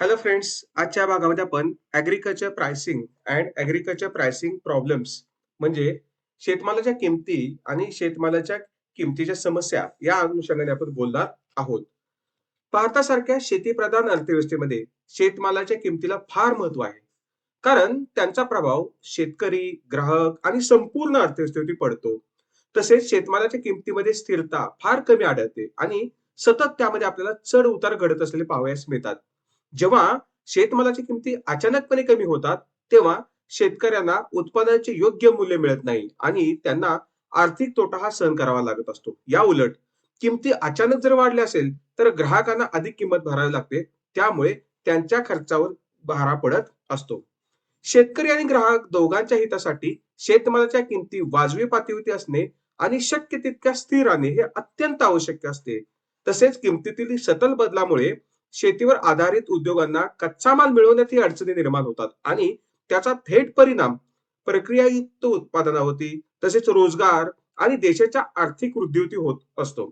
Hello friends, आजच्या भागामध्ये आपण agriculture pricing and agriculture pricing problems म्हणजे शेतमालाच्या किमती आणि शेतमालाच्या किमतीच्या समस्या या अनुषंगाने आपण बोलणार आहोत. भारतासारख्या शेतीप्रधान अर्थव्यवस्थेमध्ये शेतमालाच्या किमतीला फार महत्व आहे. कारण त्यांचा प्रभाव शेतकरी, ग्राहक आणि संपूर्ण अर्थव्यवस्थेवरती पडतो. तसेच शेतमालाच्या किमतीमध्ये स्थिरता फार कमी आढळते आणि सतत त्यामध्ये आपल्याला चढ उतार घडत असलेले पाहावयास मिळतात. जेव्हा शेतमालाच्या किमती अचानकपणे कमी होतात, तेव्हा शेतकऱ्यांना उत्पादनाचे योग्य मूल्य मिळत नाही आणि त्यांना आर्थिक तोटा हा सहन करावा लागत असतो. या उलट किमती अचानक जर वाढल्या असेल, तर ग्राहकांना अधिक किंमत भरावी लागते. त्यामुळे त्यांच्या खर्चावर भारा पडत असतो. शेतकरी आणि ग्राहक दोघांच्या हितासाठी शेतमालाच्या किमती वाजवी पातळीवरती असणे आणि शक्य तितक्या स्थिर राहणे हे अत्यंत आवश्यक असते. तसेच किमतीतील सतत बदलामुळे शेतीवर आधारित उद्योगांना कच्चा माल मिळवण्यात ही अडचणी निर्माण होतात आणि त्याचा थेट परिणाम प्रक्रियायुक्त उत्पादनावरती, तसेच रोजगार आणि देशाच्या आर्थिक वृद्धीवरती होत असतो.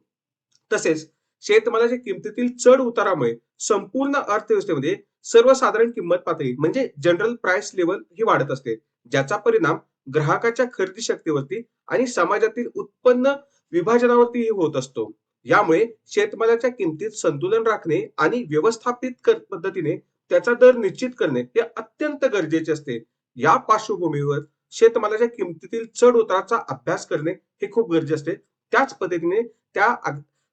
तसेच शेतमालाच्या किमतीतील चढ उतारामुळे संपूर्ण अर्थव्यवस्थेमध्ये सर्वसाधारण किंमत पातळी म्हणजे जनरल प्राइस लेवल ही वाढत असते, ज्याचा परिणाम ग्राहकाच्या खरेदी शक्तीवरती आणि समाजातील उत्पन्न विभाजनावरती होत असतो. यामुळे शेतमालाच्या किमतीत संतुलन राखणे आणि व्यवस्थापित पद्धतीने त्याचा दर निश्चित करणे हे अत्यंत गरजेचे असते. या पार्श्वभूमीवर शेतमालाच्या किमतीतील चढ उताराचा अभ्यास करणे हे खूप गरजेचे असते. त्याच पद्धतीने त्या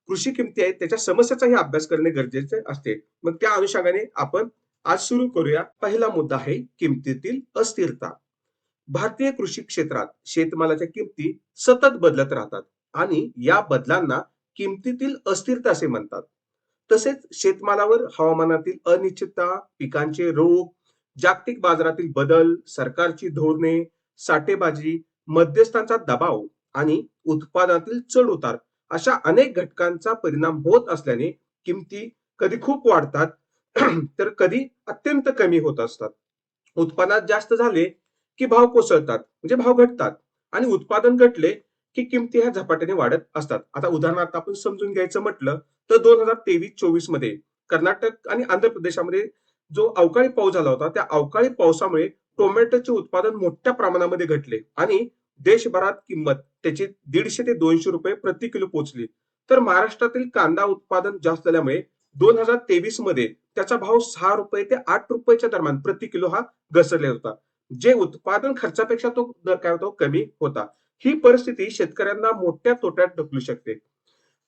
कृषी किमती आहेत त्याच्या समस्याचाही अभ्यास करणे गरजेचे असते. मग त्या अनुषंगाने आपण आज सुरू करूया. पहिला मुद्दा आहे किमतीतील अस्थिरता. भारतीय कृषी क्षेत्रात शेतमालाच्या किमती सतत बदलत राहतात आणि या बदलांना किमतीतील अस्थिरता असे म्हणतात. तसेच शेतमालावर हवामानातील अनिश्चितता, पिकांचे रोग, जागतिक बाजारातील बदल, सरकारची धोरणे, साठेबाजी, मध्यस्थांचा दबाव आणि उत्पादनातील चढ उतार अशा अनेक घटकांचा परिणाम होत असल्याने किमती कधी खूप वाढतात तर कधी अत्यंत कमी होत असतात. उत्पादनात जास्त झाले की भाव कोसळतात म्हणजे भाव घटतात आणि उत्पादन घटले की किमती ह्या झपाट्याने वाढत असतात. आता उदाहरणार्थ आपण समजून घ्यायचं म्हटलं तर 2023-24 मध्ये कर्नाटक आणि आंध्र प्रदेशामध्ये जो अवकाळी पाऊस झाला होता, त्या अवकाळी पावसामुळे टोमॅटोचे उत्पादन मोठ्या प्रमाणामध्ये घटले आणि देशभरात किंमत त्याची 150 ते 200 रुपये प्रति किलो पोहोचली. तर महाराष्ट्रातील कांदा उत्पादन जास्त झाल्यामुळे 2023 मध्ये त्याचा भाव 6 रुपये ते 8 रुपयाच्या दरम्यान प्रति किलो हा घसरलेला होता. जे उत्पादन खर्चापेक्षा तो दर काय होतो कमी होता. ही परिस्थिती शेतकऱ्यांना मोठ्या तोट्यात ढकलू शकते.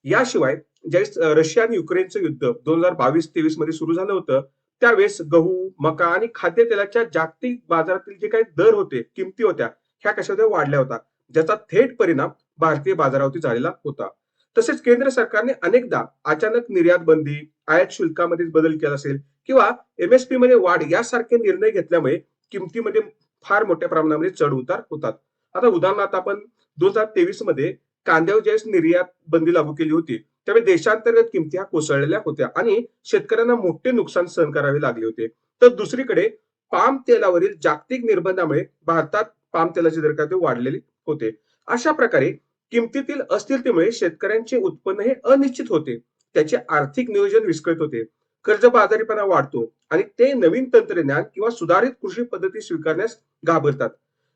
याशिवाय ज्यावेळेस रशिया आणि युक्रेनचं युद्ध 2022-23 मध्ये सुरू झालं होतं, त्यावेळेस गहू, मका आणि खाद्यतेलाच्या जागतिक बाजारातील जे काही दर होते, किमती होत्या, ह्या कशा होत्या वाढल्या होत्या, ज्याचा थेट परिणाम भारतीय बाजारावरती झालेला होता. तसेच केंद्र सरकारने अनेकदा अचानक निर्यात बंदी, आयात शुल्कामध्ये बदल केला असेल किंवा एमएसपी मध्ये वाढ यासारखे निर्णय घेतल्यामुळे किमतीमध्ये फार मोठ्या प्रमाणामध्ये चढ उतार होतात. आता उदाहरणार्थ आपण 2023 मध्ये कांद्यावर ज्यावेळेस निर्यात बंदी लागू केली होती, त्यावेळी देशांतर्गत किमती ह्या कोसळलेल्या होत्या आणि शेतकऱ्यांना मोठे नुकसान सहन करावे लागले होते. तर दुसरीकडे पाम तेलावरील जागतिक निर्बंधामुळे भारतात पाम तेलाचे दर काय ते वाढलेले होते. अशा प्रकारे किमतीतील अस्थिरतेमुळे शेतकऱ्यांचे उत्पन्न हे अनिश्चित होते, त्याचे आर्थिक नियोजन विस्कळीत होते, कर्जबाजारीपणा वाढतो आणि ते नवीन तंत्रज्ञान किंवा सुधारित कृषी पद्धती स्वीकारण्यास घाबरतात.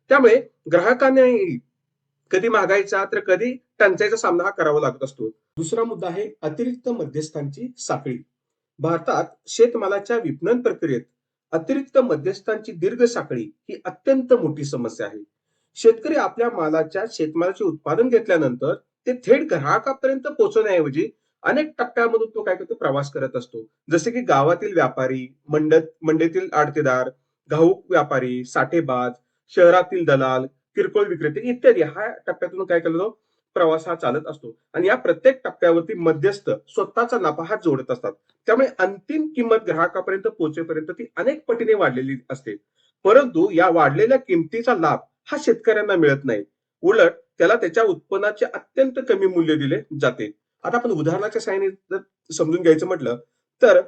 त्यामुळे ग्राहकांनाही कधी महागाईचा तर कधी टंचाईचा सामना हा करावा लागत असतो. दुसरा मुद्दा आहे अतिरिक्त मध्यस्थांची साखळी. भारतात शेतमालाच्या विपणन प्रक्रियेत अतिरिक्त मध्यस्थांची दीर्घ साखळी ही अत्यंत मोठी समस्या आहे. शेतकरी आपल्या शेतमालाचे उत्पादन घेतल्यानंतर ते थेट ग्राहकापर्यंत पोहोचवण्याऐवजी अनेक टप्प्यामधून तो काय करतो प्रवास करत असतो. जसे की गावातील व्यापारी, मंडईतील आडतेदार, घाऊक व्यापारी, साठेबाज, शहरातील दलाल, किरकोळ विक्रेते इत्यादी हा टप्प्यातून काय केला जातो प्रवास हा चालत असतो आणि या प्रत्येक टप्प्यावरती मध्यस्थ स्वतःचा नफा हा जोडत असतात. त्यामुळे अंतिम किंमत ग्राहकापर्यंत पोहोचेपर्यंत ती अनेक पटीने वाढलेली असते. परंतु या वाढलेल्या किमतीचा लाभ हा शेतकऱ्यांना मिळत नाही. उलट त्याला त्याच्या उत्पन्नाचे अत्यंत कमी मूल्य दिले जाते. आता आपण उदाहरणाच्या साहाय्याने जर समजून घ्यायचं म्हटलं तर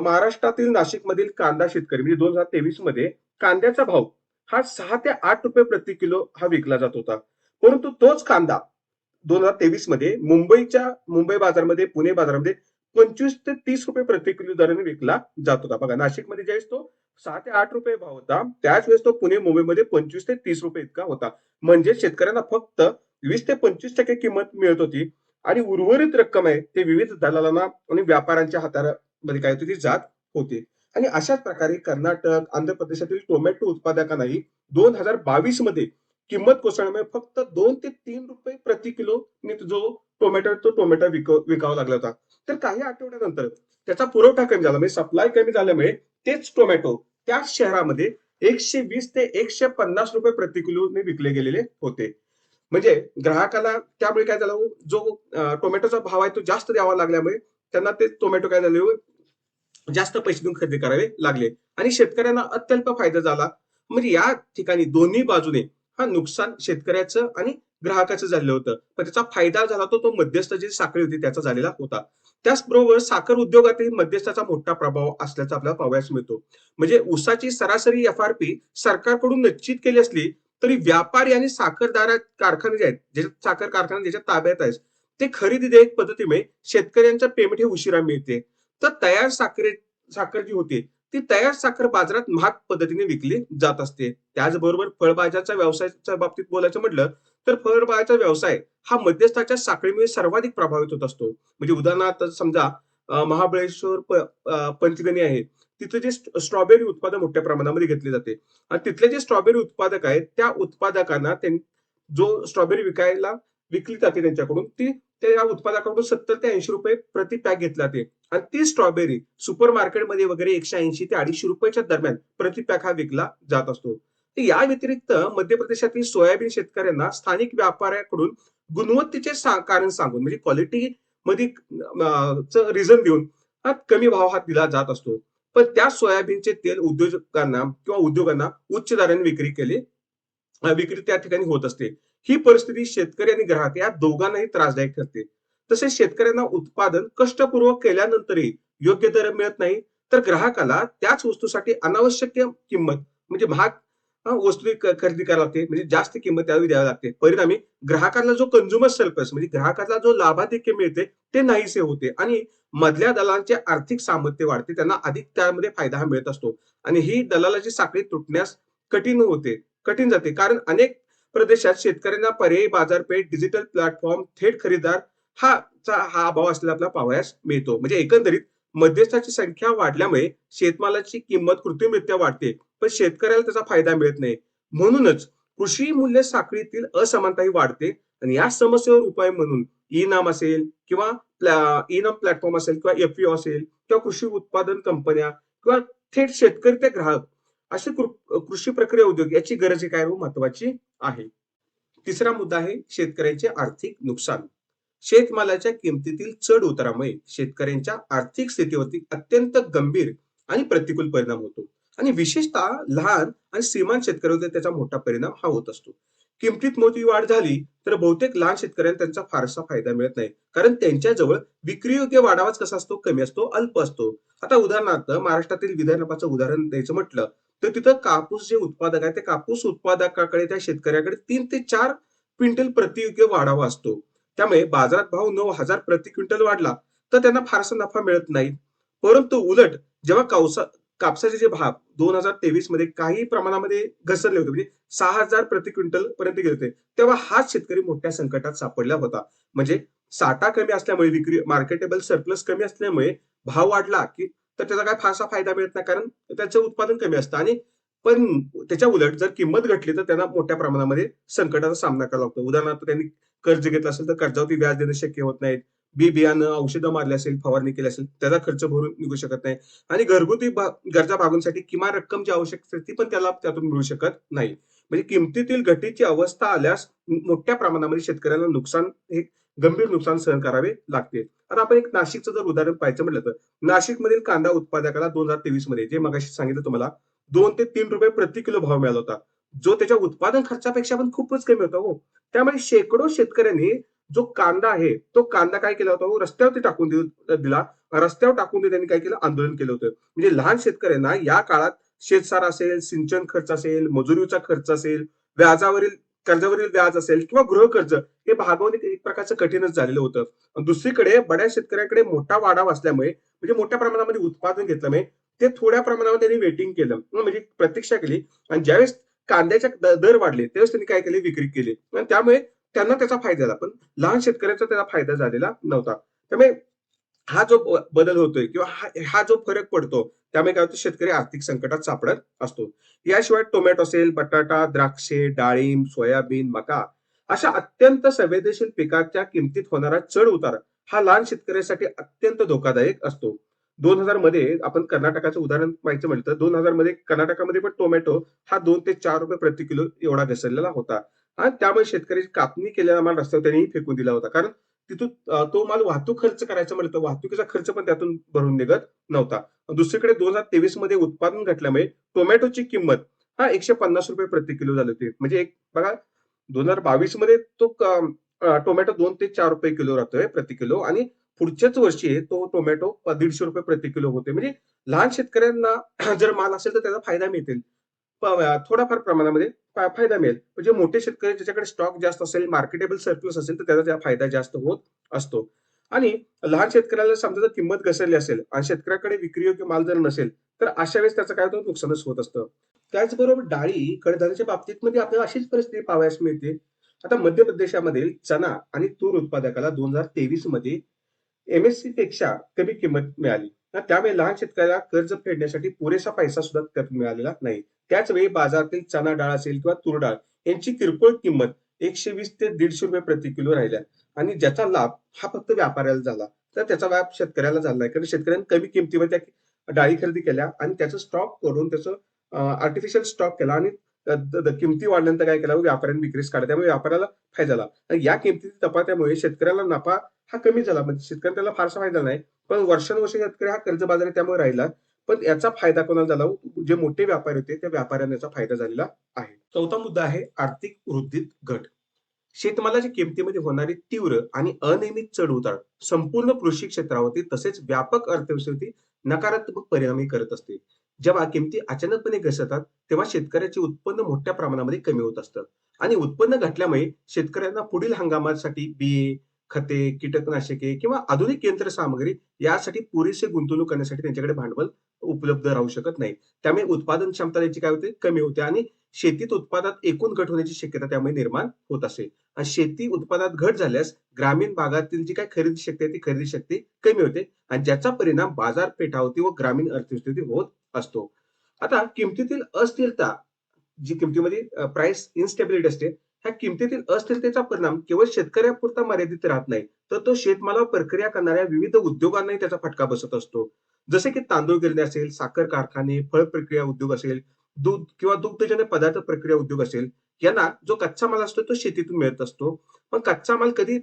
महाराष्ट्रातील नाशिक मधील कांदा शेतकरी म्हणजे 2023 मध्ये कांद्याचा भाव हा 6 ते 8 रुपये प्रति किलो हा विकला जात होता. परंतु तोच कांदा 2023 मध्ये मुंबई बाजारमध्ये, पुणे बाजारामध्ये 25 ते 30 रुपये प्रति किलो दराने विकला जात होता. बघा नाशिकमध्ये ज्यावेळेस तो 6 ते 8 रुपये भाव होता, त्याच वेळेस तो पुणे, मुंबईमध्ये 25 ते 30 रुपये इतका होता. म्हणजे शेतकऱ्यांना फक्त 20 ते 25% किंमत मिळत होती आणि उर्वरित रक्कम आहे ते विविध दलालांना आणि व्यापाऱ्यांच्या हातामध्ये काय होती ती जात होती. आणि अशाच प्रकारे कर्नाटक, आंध्र प्रदेशातील टोमॅटो उत्पादकांनाही 2022 मध्ये किंमत कोसळल्यामुळे फक्त 2 ते 3 रुपये प्रति किलो जो टोमॅटो विकावा लागला होता. तर काही आठवड्यानंतर त्याचा पुरवठा कमी झाला, म्हणजे सप्लाय कमी झाल्यामुळे तेच टोमॅटो त्याच शहरामध्ये 120 ते 150 रुपये प्रति किलोने विकले गेलेले होते. म्हणजे ग्राहकाला त्यामुळे काय झालं, जो टोमॅटोचा भाव आहे तो जास्त द्यावा लागल्यामुळे त्यांना ते टोमॅटो काय झाले, जास्त पैसे देऊन खरेदी करावे लागले आणि शेतकऱ्यांना अत्यल्प फायदा झाला. म्हणजे या ठिकाणी दोन्ही बाजूने हा नुकसान शेतकऱ्याचं आणि ग्राहकाचं झालेलं होतं. पण त्याचा फायदा झाला तो मध्यस्थ जी साखळी होती त्याचा झालेला होता. त्याचबरोबर साखर उद्योगातही मध्यस्थाचा मोठा प्रभाव असल्याचा आपल्याला पाहावयास मिळतो. म्हणजे ऊसाची सरासरी एफ-आर-पी सरकारकडून निश्चित केली असली तरी व्यापारी आणि साखर कारखाने जे आहेत, ज्याच्यात साखर कारखाने ज्याच्या ताब्यात आहेत, ते खरेदी देयक पद्धतीमुळे शेतकऱ्यांचं पेमेंट हे उशिरा मिळते. तर साखर जी होती ती तयार साखर बाजारात महाग पद्धतीने विकली जात असते. त्याचबरोबर फळभाज्याच्या व्यवसायाच्या बाबतीत बोलायचं म्हटलं तर फळभाज्याचा व्यवसाय हा मध्यस्थाच्या साखळीमुळे सर्वाधिक प्रभावित होत असतो. म्हणजे उदाहरणार्थ समजा महाबळेश्वर पंचगणी आहे, तिथे जे स्ट्रॉबेरी उत्पादन मोठ्या प्रमाणामध्ये घेतले जाते आणि तिथले जे स्ट्रॉबेरी उत्पादक आहेत त्या उत्पादकांना जो स्ट्रॉबेरी विकली जाते त्यांच्याकडून ती त्या उत्पादकाकडून 70 ते 80 रुपये प्रति पॅक घेतला जाते आणि ती स्ट्रॉबेरी सुपर मार्केटमध्ये वगैरे 180 ते 250 रुपयाच्या दरम्यान प्रति पॅक हा विकला जात असतो. या व्यतिरिक्त मध्य प्रदेशातील सोयाबीन शेतकऱ्यांना स्थानिक व्यापाऱ्याकडून गुणवत्तेचे कारण सांगून, म्हणजे क्वालिटी मध्ये रिझन देऊन कमी भाव हा दिला जात असतो. पण त्या सोयाबीनचे तेल उद्योगांना उच्च दराने विक्री त्या ठिकाणी होत असते. ही परिस्थिती शेतकरी आणि ग्राहक या दोघांनाही त्रासदायक ठरते. तसेच शेतकऱ्यांना उत्पादन कष्टपूर्वक केल्यानंतरही योग्य दर मिळत नाही, तर ग्राहकाला त्याच वस्तूसाठी अनावश्यक किंमत, म्हणजे महाग वस्तू खरेदी करावी लागते, म्हणजे जास्त किंमत त्यावेळी द्यावी लागते. परिणामी ग्राहकाला जो कंझ्युमर सरप्लस, म्हणजे ग्राहकाला जो लाभाधिक्य मिळते ते नाहीसे होते आणि मधल्या दलालांचे आर्थिक सामर्थ्य वाढते, त्यांना अधिक त्यामध्ये फायदा हा मिळत असतो आणि ही दलालाची साखळी तुटण्यास कठीण जाते. कारण अनेक प्रदेशात शेतकऱ्यांना पर्यायी बाजारपेठ, डिजिटल प्लॅटफॉर्म, थेट खरेदीदार हा अभाव असलेला आपल्याला पाहावयास मिळतो. म्हणजे एकंदरीत मध्यस्थाची संख्या वाढल्यामुळे शेतमालाची किंमत कृत्रिमरित्या वाढते, पण शेतकऱ्याला त्याचा फायदा मिळत नाही. म्हणूनच कृषी मूल्य साखळीतील असमानताही वाढते आणि या समस्येवर उपाय म्हणून ई-नाम असेल किंवा ई-नाम प्लॅटफॉर्म असेल किंवा एफ-पी-ओ असेल किंवा कृषी उत्पादन कंपन्या किंवा थेट शेतकरी ते ग्राहक असे कृषी प्रक्रिया उद्योग याची गरज काय महत्वाची आहे. तिसरा मुद्दा आहे शेतकऱ्यांचे आर्थिक नुकसान. शेतमालाच्या किमतीतील चढ उतारामुळे शेतकऱ्यांच्या आर्थिक स्थितीवरती अत्यंत गंभीर आणि प्रतिकूल परिणाम होतो आणि विशेषतः लहान आणि श्रीमंत शेतकऱ्यांवर त्याचा मोठा परिणाम हा होत असतो. किमतीत मोठी वाढ झाली तर बहुतेक लहान शेतकऱ्यांना त्यांचा फारसा फायदा मिळत नाही, कारण त्यांच्याजवळ विक्री योग्य वाढावाच कसा असतो, कमी असतो, अल्प असतो. आता उदाहरणार्थ महाराष्ट्रातील विदर्भाचं उदाहरण द्यायचं म्हटलं तर तिथं कापूस जे उत्पादक आहे, ते कापूस उत्पादकाकडे, त्या शेतकऱ्याकडे 3 ते 4 क्विंटल प्रतियोग्य वाढावा असतो. त्यामुळे बाजारात भाव 9,000 प्रति क्विंटल वाढला तर त्यांना फारसा नफा मिळत नाही. परंतु उलट जेव्हा कापसाचे जे भाव 2023 मध्ये काही प्रमाणामध्ये घसरले होते, म्हणजे 6,000 प्रति क्विंटल पर्यंत गेले होते, तेव्हा हाच शेतकरी मोठ्या संकटात सापडला होता. म्हणजे साठा कमी असल्यामुळे, विक्री मार्केटेबल सरप्लस कमी असल्यामुळे भाव वाढला की तर त्याचा काय फारसा फायदा मिळत नाही, कारण त्याचं उत्पादन कमी असतं. आणि पण त्याच्या उलट जर किंमत घटली तर त्यांना मोठ्या प्रमाणामध्ये संकटाचा सामना करावा लागतो. उदाहरणार्थ त्यांनी कर्ज घेतलं असेल तर कर्जावरती व्याज देणं शक्य होत नाही. बियाणं, औषधं मारली असेल, फवारणी केली असेल, त्याचा खर्च भरून निघू शकत नाही आणि घरगुती गरजा भागवण्यासाठी किमान रक्कम जी आवश्यक असते ती पण त्याला त्यातून मिळू शकत नाही. म्हणजे किमतीतील घटीची अवस्था आल्यास मोठ्या प्रमाणामध्ये शेतकऱ्यांना गंभीर नुकसान सहन करावे लागते. आता आपण एक नाशिकचं जर उदाहरण पाहायचं म्हटलं तर नाशिकमधील कांदा उत्पादकाला 2023 मध्ये, जे मगाशी सांगितलं तुम्हाला, 2 ते 3 रुपये प्रति किलो भाव मिळाला होता, जो त्याच्या उत्पादन खर्चापेक्षा पण खूपच कमी होता हो. त्यामुळे शेकडो शेतकऱ्यांनी जो कांदा आहे तो कांदा काय केला होता, रस्त्यावरती दिला. रस्त्यावर टाकून त्यांनी काय केलं, आंदोलन केलं होतं. म्हणजे लहान शेतकऱ्यांना या काळात शेतसारा असेल, सिंचन खर्च असेल, मजुरीचा खर्च असेल, व्याजावरील कर्जावरील व्याज असेल किंवा गृहकर्ज हे भागवणे एक प्रकारचं कठीणच झालेलं होतं. दुसरीकडे बऱ्याच शेतकऱ्यांकडे मोठा वाढाव असल्यामुळे म्हणजे मोठ्या प्रमाणामध्ये उत्पादन घेतल्यामुळे ते थोड्या प्रमाणावर त्यांनी वेटिंग केलं, म्हणजे प्रतीक्षा केली. आणि ज्यावेळेस कांद्याचे दर वाढले त्यावेळेस त्यांनी काय केले, विक्री केली आणि त्यामुळे त्यांना त्याचा फायदा झाला. पण लहान शेतकऱ्यांचा त्याचा फायदा झालेला नव्हता. त्यामुळे हा जो बदल होतोय किंवा हा जो फरक पडतो त्यामुळे काय होतं, शेतकरी आर्थिक संकटात सापडत असतो. याशिवाय टोमॅटो असेल, बटाटा, द्राक्षे, डाळिंब, सोयाबीन, मका अशा अत्यंत संवेदनशील पिकाच्या किमतीत होणारा चढ उतार हा लहान शेतकऱ्यासाठी अत्यंत धोकादायक असतो. 2000 मध्ये आपण कर्नाटकाचं उदाहरण पाहायचं म्हटलं तर 2000 मध्ये कर्नाटकामध्ये पण टोमॅटो हा 2 ते 4 रुपये प्रति किलो एवढा घसरलेला होता. आणि त्यामुळे शेतकरी कापणी केलेला माल रस्त्यावर त्यांनी फेकून दिला होता. कारण तिथून तो माल वाहतूक खर्च करायचा म्हटलं तर वाहतुकीचा खर्च पण त्यातून भरून निघत नव्हता. दुसरीकडे 2023 मध्ये उत्पादन घटल्यामुळे टोमॅटोची किंमत हा ₹150 प्रति किलो झाली होती. म्हणजे एक बघा 2022 मध्ये तो टोमॅटो 2 ते 4 रुपये किलो राहतोय प्रति किलो आणि पुढच्याच वर्षी तो टोमॅटो ₹150 प्रति किलो होते. म्हणजे लहान शेतकऱ्यांना जर माल असेल तर त्याचा फायदा मिळतील. थोड्याफार प्रमाणामध्ये फायदा मिळेल. म्हणजे मोठे शेतकरी ज्याच्याकडे स्टॉक जास्त असेल, मार्केटेबल सरप्लस असेल, तर त्याचा फायदा जास्त होत असतो. आणि लहान शेतकऱ्याला समजा जर किंमत घसरली असेल आणि शेतकऱ्याकडे विक्रीयोग्य माल जर नसेल, तर अशा वेळेस त्याचं काय होतं, नुकसानच होत असतं. त्याचबरोबर डाळी, कडधान्याच्या बाबतीत मध्ये आपल्याला अशीच परिस्थिती पाहावयास मिळते. आता मध्य प्रदेशामधील चना आणि तूर उत्पादकाला 2023 मध्ये एम-एस-सी पेक्षा कमी किंमत मिळाली. त्यामुळे लहान शेतकऱ्याला कर्ज फेडण्यासाठी पुरेसा पैसा सुद्धा त्यातून मिळालेला नाही. त्याच वेळी बाजारातील चणा डाळ असेल किंवा तूर डाळ यांची किरकोळ किंमत 120 ते ₹150 प्रति किलो राहिल्या आणि ज्याचा लाभ हा फक्त व्यापाऱ्याला झाला. तर त्याचा लाभ शेतकऱ्याला झाला नाही. कारण शेतकऱ्यांनी कमी किमतीमध्ये त्या डाळी खरेदी केल्या आणि त्याचं स्टॉक करून त्याचं आर्टिफिशियल स्टॉक केला आणि किमती वाढल्यानंतर काय केलं, व्यापाऱ्यांनी विक्रीस काढला. त्यामुळे व्यापाऱ्याला फायदा झाला. आणि या किमतीच्या तफावतामुळे शेतकऱ्याला नफा हा कमी झाला. म्हणजे शेतकऱ्याला त्याला फारसा फायदा नाही. पण वर्षानुवर्षे शेतकरी हा कर्जबाजारी त्यामुळे राहिला. पण याचा फायदा कोणाला झाला? जे मोठे व्यापारी होते त्या व्यापाऱ्यांना याचा फायदा झालेला आहे. चौथा मुद्दा आहे आर्थिक वृद्धीत घट. शेतमालाच्या किमतीमध्ये होणारी तीव्र आणि अनियमित चढ-उतार संपूर्ण कृषी क्षेत्रावरती तसेच व्यापक अर्थव्यवस्थेवरती नकारात्मक परिणामही करत असते. जेव्हा किमती अचानकपणे घसरतात, तेव्हा शेतकऱ्याचे उत्पन्न मोठ्या प्रमाणामध्ये कमी होत असतं आणि उत्पन्न घटल्यामुळे शेतकऱ्यांना पुढील हंगामासाठी बिये, खते, कीटकनाशके किंवा आधुनिक यंत्रसामग्री यासाठी पुरेसे गुंतवणूक करण्यासाठी त्यांच्याकडे भांडवल उपलब्ध राहू शकत नाही. त्यामुळे उत्पादन क्षमता त्यांची काय होते, कमी होते आणि शेतीत उत्पादनात एकूण घट होण्याची शक्यता त्यामुळे निर्माण होत असते. आणि शेती उत्पादनात घट झाल्यास ग्रामीण भागातील जी काही खरेदी शक्ती आहे ती खरेदी शक्ती कमी होते आणि ज्याचा परिणाम बाजारपेठावरती व ग्रामीण अर्थव्यवस्थेवरती होत असतो. आता किमतीतील अस्थिरता, जी किमतीमध्ये प्राइस इन्स्टेबिलिटी असते, ह्या किमतीतील अस्थिरतेचा परिणाम केवळ शेतकऱ्यापुरता मर्यादित राहत नाही, तर तो शेतमालावर प्रक्रिया करणाऱ्या विविध उद्योगांनाही त्याचा फटका बसत असतो. जसे की तांदूळ गिरणी असेल, साखर कारखाने, फळ प्रक्रिया उद्योग असेल, दूध किंवा दुग्धजन्य पदार्थ प्रक्रिया उद्योग असेल, यांना जो कच्चा माल असतो तो शेतीतून मिळत असतो. पण कच्चा माल कधी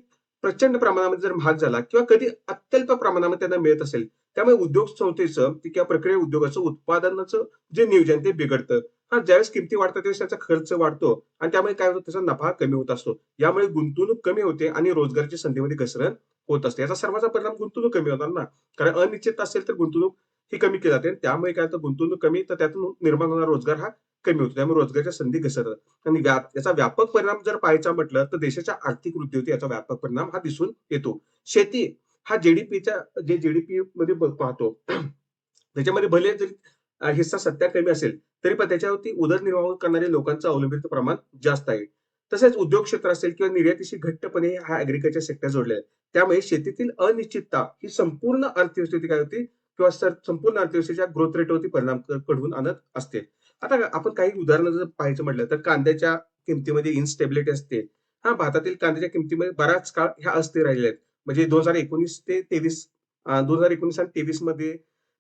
प्रचंड प्रमाणामध्ये जर महाग झाला किंवा कधी अत्यल्प प्रमाणामध्ये त्यांना मिळत असेल, त्यामुळे उद्योग संस्थेचं किंवा प्रक्रिया उद्योगाचं उत्पादनाचं जे नियोजन ते बिघडतं. ज्यावेळेस किमती वाढतात त्यावेळेस त्याचा खर्च वाढतो आणि त्यामुळे काय होतं, त्याचा नफा कमी होत असतो. यामुळे गुंतवणूक कमी होते आणि रोजगाराच्या संधीमध्ये घसरण होत असते. याचा सर्वांचा परिणाम गुंतवणूक कमी होणार ना. कारण अनिश्चितता असेल तर गुंतवणूक ही कमी केली जाते. त्यामुळे काय होतं, गुंतवणूक कमी तर त्यातून निर्माण होणारा रोजगार हा कमी होतो. त्यामुळे रोजगाराच्या संधी घसरतात आणि याचा व्यापक परिणाम जर पाहायचा म्हटलं तर देशाच्या आर्थिक वृद्धीवरती याचा व्यापक परिणाम हा दिसून येतो. शेती हा जीडीपीच्या जे जीडीपी मध्ये पाहतो त्याच्यामध्ये भले जरी हिस्सा सध्या कमी असेल तरी पण त्याच्यावरती उदरनिर्वाह करणारे लोकांचं अवलंबित प्रमाण जास्त आहे. तसेच उद्योग क्षेत्र असेल किंवा निर्यातीशी घट्टपणे हा ऍग्रीकल्चर सेक्टर जोडले आहे. त्यामुळे शेतीतील अनिश्चितता ही संपूर्ण अर्थव्यवस्थेची काय होती किंवा संपूर्ण अर्थव्यवस्थेच्या ग्रोथ रेटवरती परिणाम घडवून आणत असते. आता आपण काही उदाहरणं जर पाहायचं म्हटलं तर कांद्याच्या किमतीमध्ये इन्स्टेबिलिटी असते. भारतातील कांद्याच्या किमतीमध्ये बराच काळ ह्या अस्थिर राहिलेल्या आहेत. म्हणजे 2019 ते 23 2019 आणि 23 मध्ये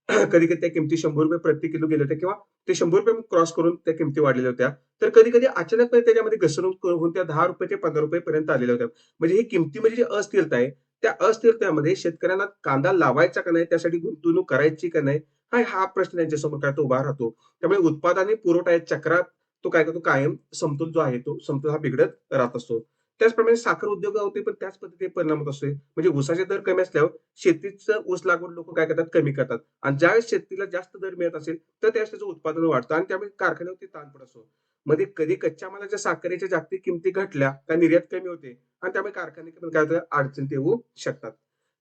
कधी-कधी त्या किमती ₹100 प्रति किलो गेल्या होत्या किंवा ते ₹100 क्रॉस करून त्या किमती वाढलेल्या होत्या. तर कधी-कधी अचानकपणे त्याच्यामध्ये घसरण होऊन त्या ₹10 ते ₹15 पर्यंत आलेल्या होत्या. म्हणजे ही किमतीमध्ये जी अस्थिरता आहे, त्या अस्थिरतेमध्ये शेतकऱ्यांना कांदा लावायचा का नाही, त्यासाठी गुंतवणूक करायची का नाही, हा प्रश्न त्यांच्यासमोर काय तो उभा राहतो. त्यामुळे उत्पादन आणि पुरवठा या चक्रात तो काय करतो, कायम समतोल जो आहे तो समतोल हा बिघडत राहत असतो. त्याचप्रमाणे साखर उद्योगावरती पण त्याच पद्धतीने परिणाम होत असतो. म्हणजे ऊसाचे दर कमी असल्यावर शेतीचं ऊस लागवड लोकं काय करतात, कमी करतात आणि ज्यावेळेस शेतीला जास्त दर मिळत असेल, तर त्यावेळेस त्याचं उत्पादन वाढतं आणि त्यामुळे कारखान्यावरती ताण पडत असतो. मध्ये कधी कच्च्या मालाच्या साखरेच्या जागतिक किमती घटल्या का निर्यात कमी होते आणि त्यामुळे कारखाने पण काय होतं अडचणीत येऊ शकतात.